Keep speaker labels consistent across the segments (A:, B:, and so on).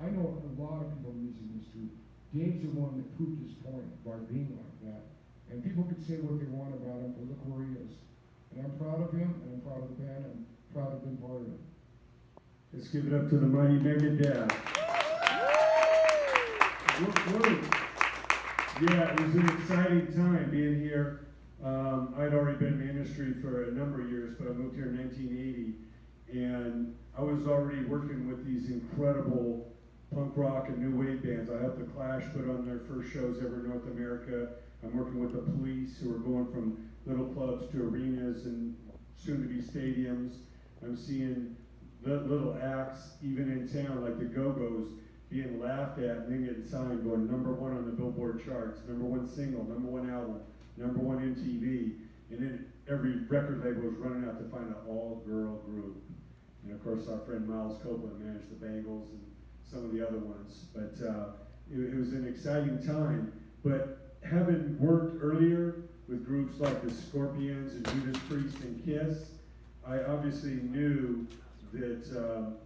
A: I know a lot of people in the music industry. Dave's the one that proved his point by being like that. And people could say what they want about him, but look where he is. And I'm proud of him, and I'm proud of the band, and I'm proud to have been part of it.
B: Let's give it up to the mighty Megadeath. Yeah, it was an exciting time being here. I'd already been in the industry for a number of years, but I moved here in 1980, and I was already working with these incredible punk rock and new wave bands. I helped the Clash put on their first shows ever in North America. I'm working with the Police, who are going from little clubs to arenas and soon-to-be stadiums. I'm seeing little acts, even in town, like the Go-Go's, being laughed at and then getting signed, going #1 on the Billboard charts, #1 single, #1 album, #1 MTV, and then every record label was running out to find an all-girl group. And of course, our friend Miles Copeland managed the Bangles and some of the other ones. But it was an exciting time. But having worked earlier with groups like the Scorpions and Judas Priest and Kiss, I obviously knew that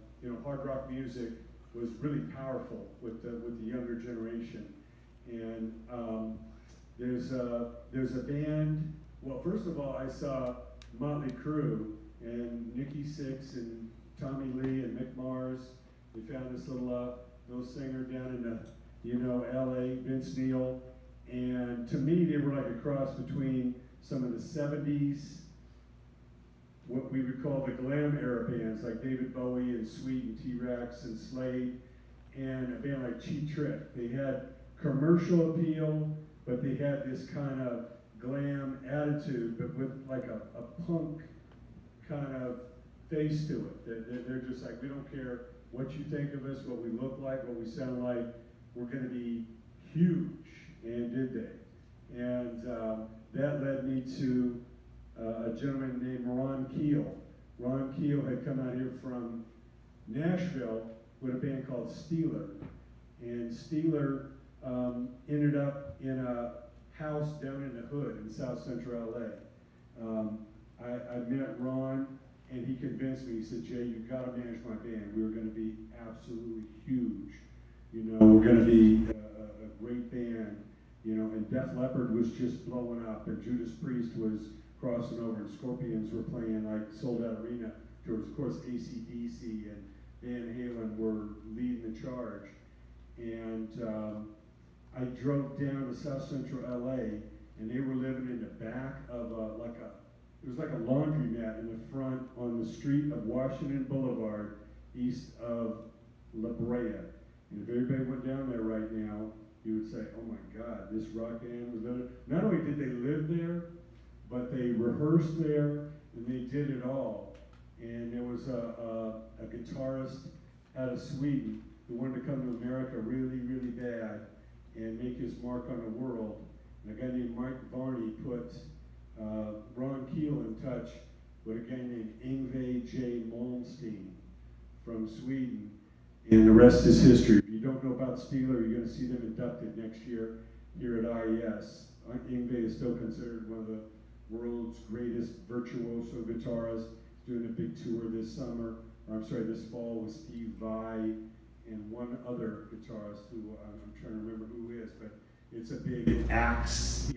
B: hard rock music was really powerful with the younger generation. And there's a band. Well, first of all, I saw Motley Crue and Nikki Sixx and Tommy Lee and Mick Mars. We found this little singer down in L.A., Vince Neil. And to me, they were like a cross between some of the 70s, what we would call the glam era bands, like David Bowie and Sweet and T-Rex and Slade, and a band like Cheap Trick. They had commercial appeal, but they had this kind of glam attitude, but with like a punk kind of face to it. They're just like, we don't care what you think of us, what we look like, what we sound like, we're going to be huge. And did they? And that led me to a gentleman named Ron Keel. Ron Keel had come out here from Nashville with a band called Steeler. And Steeler ended up in a house down in the hood in South Central LA. I met Ron, and he convinced me. He said, "Jay, you've got to manage my band. We were going to be absolutely huge. We're going to be a great band." And Def Leppard was just blowing up, and Judas Priest was crossing over, and Scorpions were playing like sold-out arena tours. Of course, AC/DC and Van Halen were leading the charge. And I drove down to South Central LA, and they were living in the back of it was like a laundromat in the front on the street of Washington Boulevard, east of La Brea. And if everybody went down there right now, you would say, "Oh my God, this rock band was living." Not only did they live there, but they rehearsed there, and they did it all. And there was a guitarist out of Sweden who wanted to come to America really, really bad and make his mark on the world. And a guy named Mike Varney put Ron Keel in touch with a guy named Yngwie J. Malmsteen from Sweden. And the rest is history. If you don't know about Steeler, you're going to see them inducted next year here at IES. Yngwie is still considered one of the world's greatest virtuoso guitarists. He's doing a big tour this fall with Steve Vai and one other guitarist who I'm trying to remember who is, but it's a big axe,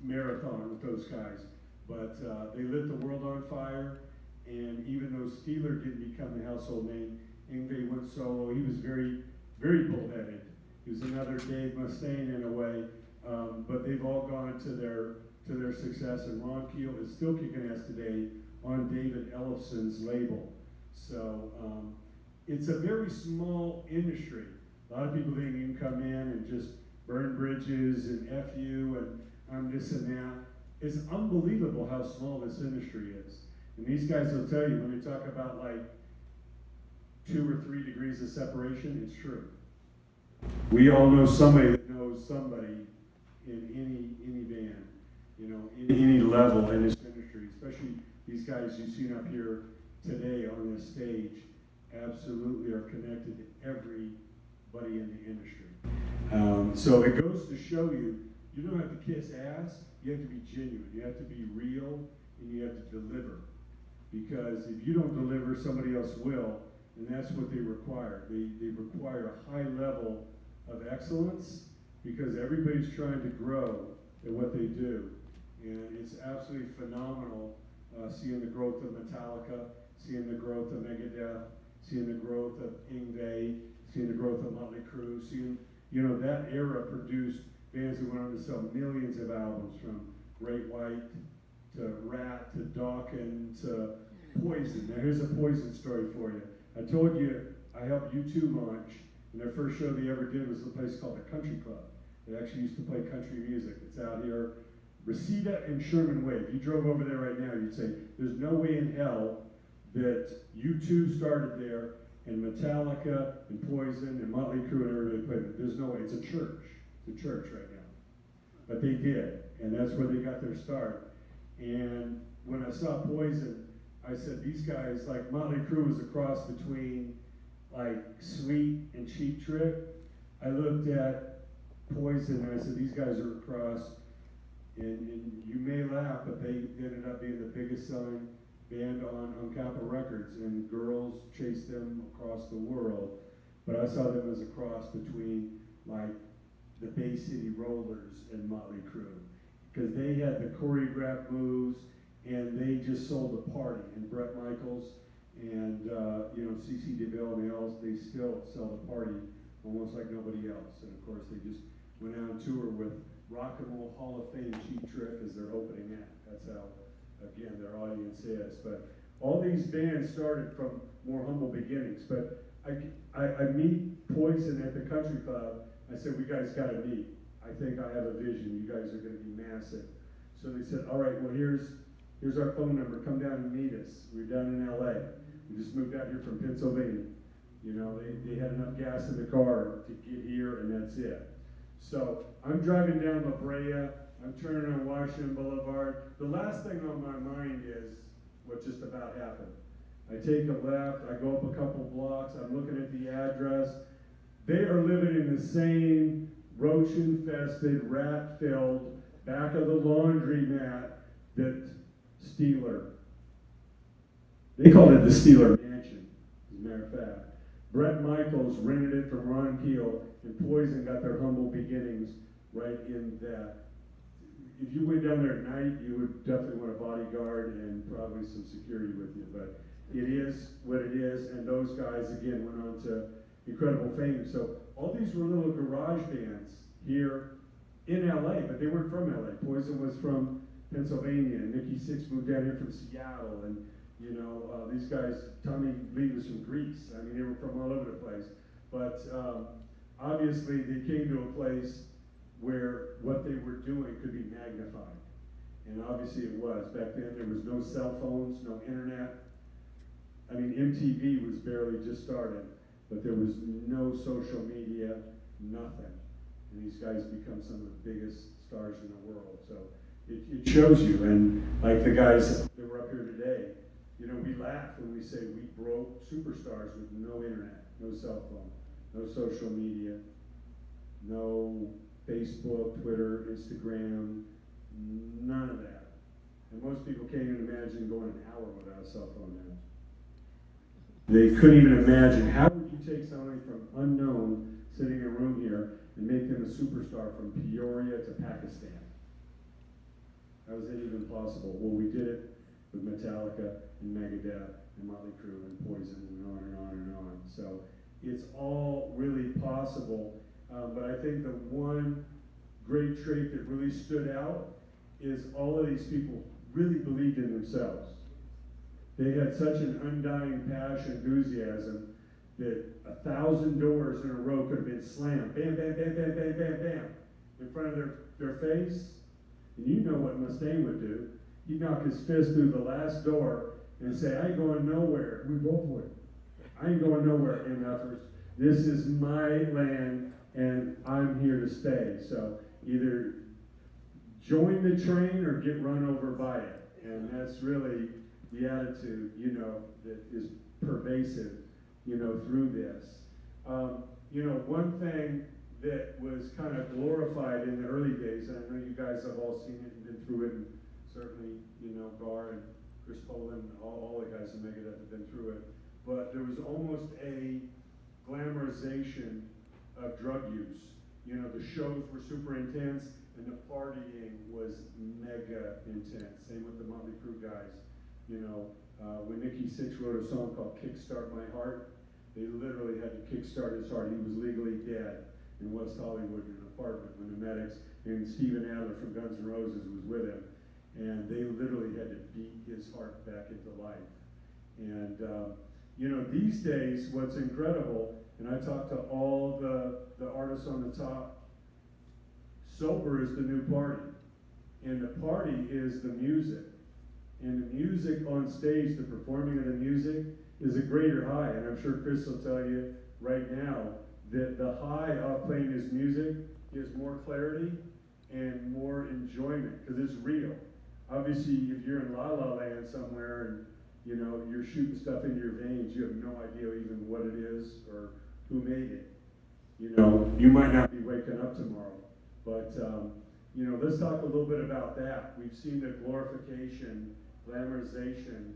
B: marathon with those guys. But they lit the world on fire. And even though Steeler didn't become the household name, Yngwie went solo. He was very, very bullheaded. He was another Dave Mustaine in a way, but they've all gone to their success. And Ron Keel is still kicking ass today on David Ellefson's label. So it's a very small industry. A lot of people think you can come in and just burn bridges and F you and I'm this and that. It's unbelievable how small this industry is. And these guys will tell you when they talk about like 2 or 3 degrees of separation, it's true. We all know somebody that knows somebody in any band, in any level in this industry, especially these guys you've seen up here today on this stage, absolutely are connected to everybody in the industry. So it goes to show you, you don't have to kiss ass, you have to be genuine, you have to be real, and you have to deliver. Because if you don't deliver, somebody else will, and that's what they require. They require a high level of excellence because everybody's trying to grow at what they do. And it's absolutely phenomenal seeing the growth of Metallica, seeing the growth of Megadeath, seeing the growth of Eyvette, seeing the growth of Motley Crue, seeing, you know, that era produced bands that went on to sell millions of albums, from Great White to Rat to Dawkins to Poison. Now here's a Poison story for you. I told you I helped U2 launch, and their first show they ever did was a place called the Country Club. They actually used to play country music. It's out here, Reseda and Sherman Way. If you drove over there right now, you'd say, there's no way in hell that U2 started there, and Metallica and Poison and Motley Crue and everybody played it. There's no way. It's a church. It's a church right now. But they did, and that's where they got their start. And when I saw Poison, I said, these guys, like Motley Crue was a cross between like Sweet and Cheap Trick. I looked at Poison and I said, these guys are a cross. And you may laugh, but they ended up being the biggest selling band on Capitol Records, and girls chased them across the world. But I saw them as a cross between like the Bay City Rollers and Motley Crue, because they had the choreographed moves and they just sold a party. And Bret Michaels and you know, CeCe DeVille and they still sell the party almost like nobody else. And of course, they just went out on tour with Rock and Roll Hall of Fame Cheap Trick as their opening act. That's how, again, their audience is. But all these bands started from more humble beginnings. But I meet Poison at the Country Club. I said, we guys got to meet. I think I have a vision. You guys are going to be massive. So they said, all right, well, here's our phone number. Come down and meet us. We're down in LA. We just moved out here from Pennsylvania. You know, they had enough gas in the car to get here, and that's it. So I'm driving down La Brea. I'm turning on Washington Boulevard. The last thing on my mind is what just about happened. I take a left. I go up a couple blocks. I'm looking at the address. They are living in the same roach-infested, rat-filled back of the laundromat that Steeler. They called it the Steeler Mansion, as a matter of fact. Bret Michaels rented it from Ron Keel, and Poison got their humble beginnings right in that. If you went down there at night, you would definitely want a bodyguard and probably some security with you, but it is what it is, and those guys, again, went on to incredible fame. So all these were little garage bands here in LA, but they weren't from LA. Poison was from Pennsylvania, and Nikki Sixx moved down here from Seattle, and you know, these guys, Tommy Lee was from Greece. I mean, they were from all over the place. But obviously, they came to a place where what they were doing could be magnified. And obviously it was. Back then, there was no cell phones, no internet. I mean, MTV was barely just started, but there was no social media, nothing. And these guys become some of the biggest stars in the world. So it shows you. And like the guys that were up here today, you know, we laugh when we say we broke superstars with no internet, no cell phone, no social media, no Facebook, Twitter, Instagram, none of that. And most people can't even imagine going an hour without a cell phone now. They couldn't even imagine, how would you take somebody from unknown sitting in a room here and make them a superstar from Peoria to Pakistan? How is that even possible? Well, we did it with Metallica and Megadeth and Motley Crue and Poison and on and on and on. So it's all really possible. But I think the one great trait that really stood out is all of these people really believed in themselves. They had such an undying passion, enthusiasm, that 1,000 doors in a row could have been slammed, bam, bam, bam, bam, bam, bam, bam, in front of their face. And you know what Mustaine would do. He'd knock his fist through the last door and say, I ain't going nowhere.
A: We both would.
B: I ain't going nowhere, MFers. This is my land, and I'm here to stay. So either join the train or get run over by it. And that's really the attitude, you know, that is pervasive, you know, through this. You know, one thing that was kind of glorified in the early days, and I know you guys have all seen it and been through it, and certainly, you know, Gar and Chris Poland, all the guys in Megadeth have been through it, but there was almost a glamorization of drug use. You know, the shows were super intense, and the partying was mega intense. Same with the Motley Crue guys. You know, when Nikki Sixx wrote a song called Kickstart My Heart, they literally had to kickstart his heart. He was legally dead in West Hollywood in an apartment when the medics, and Steven Adler from Guns N' Roses was with him, and they literally had to beat his heart back into life. And you know, these days, what's incredible, and I talk to all the artists on the top, sober is the new party, and the party is the music. And the music on stage, the performing of the music, is a greater high. And I'm sure Chris will tell you right now that the high of playing his music is more clarity and more enjoyment, because it's real. Obviously, if you're in La La Land somewhere and you know you're shooting stuff into your veins, you have no idea even what it is or who made it. You know, you might not be waking up tomorrow. But you know, let's talk a little bit about that. We've seen the glorification, glamorization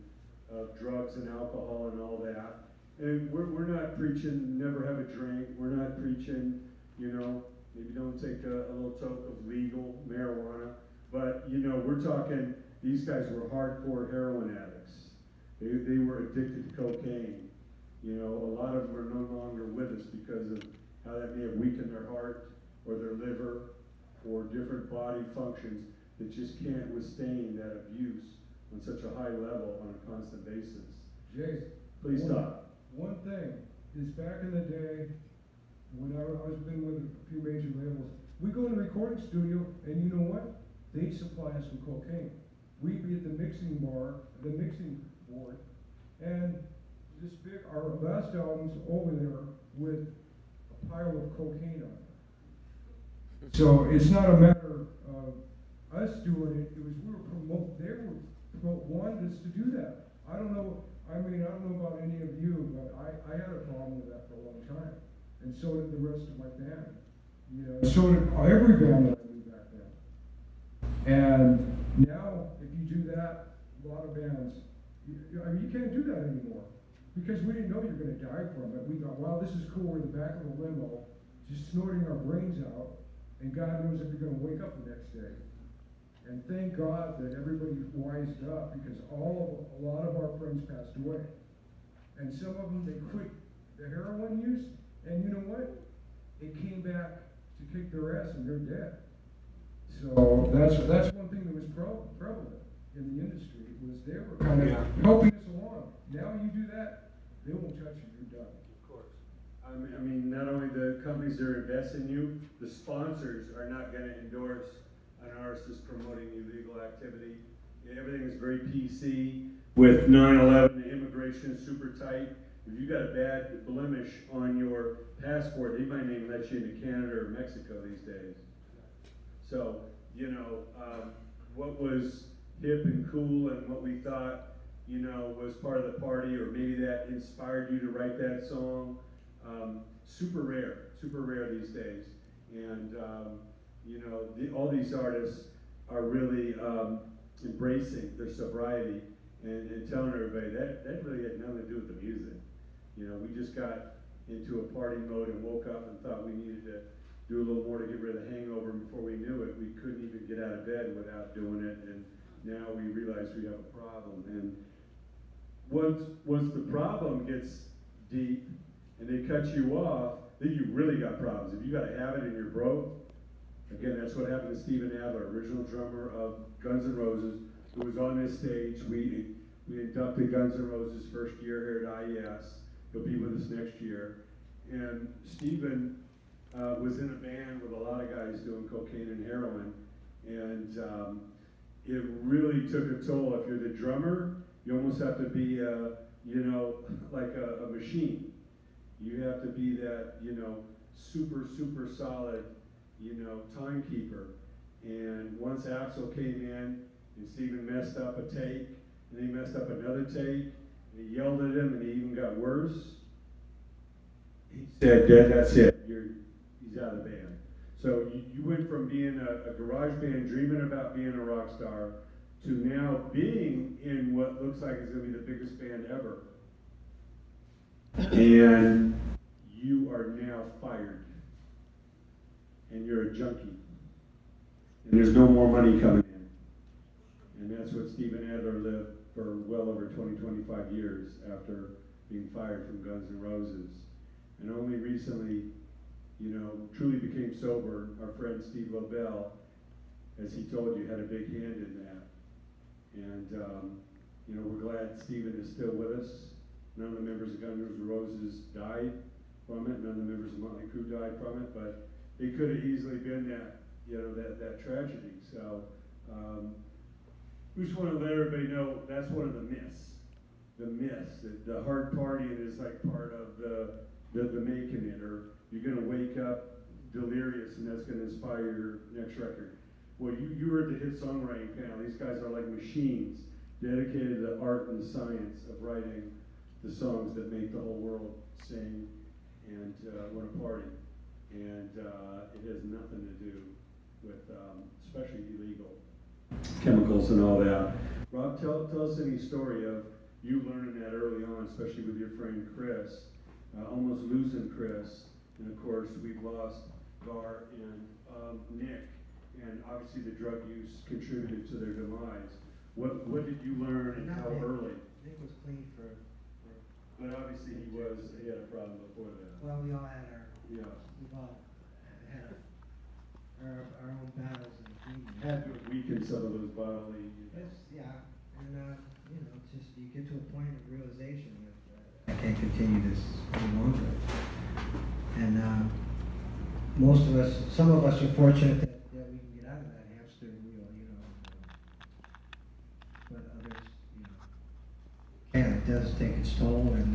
B: of drugs and alcohol and all that. And we're not preaching never have a drink. We're not preaching, you know, maybe don't take a little toke of legal marijuana. But, you know, we're talking, these guys were hardcore heroin addicts. They were addicted to cocaine. You know, a lot of them are no longer with us because of how that may have weakened their heart or their liver or different body functions that just can't withstand that abuse on such a high level on a constant basis.
A: Jay,
B: Please stop.
A: One thing is back in the day when I was been with a few major labels, we go in the recording studio and you know what? They'd supply us with cocaine. We'd be at the mixing bar, the mixing board, and this big, our last album's over there with a pile of cocaine on it. So it's not a matter of us doing it, it was wanted us to do that. I don't know about any of you, but I had a problem with that for a long time. And so did the rest of my band. You know, so did every band that I knew back then. And now, if you do that, a lot of bands, you can't do that anymore. Because we didn't know you were going to die from it. We thought, wow, this is cool, we're in the back of a limo, just snorting our brains out, and God knows if you're going to wake up the next day. And thank God that everybody wised up, because a lot of our friends passed away. And some of them, they quit the heroin use, and you know what? It came back to kick their ass, and they're dead. So that's one thing that was prevalent in the industry, was they were kind of helping us along. Now you do that, they won't touch you, you're done.
B: Of course. I mean, not only the companies that are investing in you, the sponsors are not going to endorse an artist is promoting illegal activity. Everything is very PC. With 9/11, the immigration is super tight. If you got a bad blemish on your passport, they might even let you into Canada or Mexico these days. So, you know, what was hip and cool and what we thought, you know, was part of the party, or maybe that inspired you to write that song, super rare these days. And you know, all these artists are really embracing their sobriety and telling everybody that really had nothing to do with the music. You know, we just got into a party mode and woke up and thought we needed to do a little more to get rid of the hangover, and before we knew it, we couldn't even get out of bed without doing it, and now we realize we have a problem. And once the problem gets deep and they cut you off, then you really got problems. If you got a habit and you're broke, again, that's what happened to Steven Adler, original drummer of Guns N' Roses, who was on this stage. We inducted Guns N' Roses first year here at IES. He'll be with us next year. And Steven was in a band with a lot of guys doing cocaine and heroin. And it really took a toll. If you're the drummer, you almost have to be, you know, like a machine. You have to be that, you know, super solid, you know, timekeeper. And once Axl came in and Steven messed up a take, and he messed up another take, and he yelled at him, and he even got worse, he said, that's it, he's out of the band. So you went from being a garage band, dreaming about being a rock star, to now being in what looks like is going to be the biggest band ever. and you are now fired, and you're a junkie, and there's no more money coming in. And that's what Stephen Adler lived for well over 25 years after being fired from Guns N' Roses. And only recently, truly became sober. Our friend Steve Lobel, as he told you, had a big hand in that. And, we're glad Stephen is still with us. None of the members of Guns N' Roses died from it. None of the members of Motley Crue died from it, but it could have easily been that, that tragedy. So, we just want to let everybody know that's one of the myths. The myths, that the hard partying is like part of the making it, or you're going to wake up delirious and that's going to inspire your next record. Well, you heard the hit songwriting panel. These guys are like machines dedicated to the art and the science of writing the songs that make the whole world sing and want to party. And it has nothing to do with especially illegal chemicals and all that. Rob, tell us any story of you learning that early on, especially with your friend Chris, almost losing Chris. And of course, we've lost Gar and Nick, and obviously the drug use contributed to their demise. What did you learn and how early?
C: Nick was clean for.
B: But obviously he had a problem before that.
C: Well, we all had our.
B: Yeah.
C: We've all had our own battles and
B: Had to weaken some of those bodily.
C: Yeah, and it's just you get to a point of realization that I can't continue this any longer. And most of us, some of us are fortunate that we can get out of that hamster wheel, but others, it does take its toll. And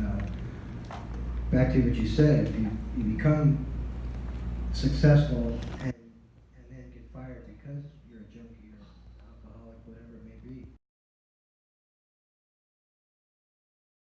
C: back to what you said, if you become successful and then get fired because you're a junkie or alcoholic, whatever it may be,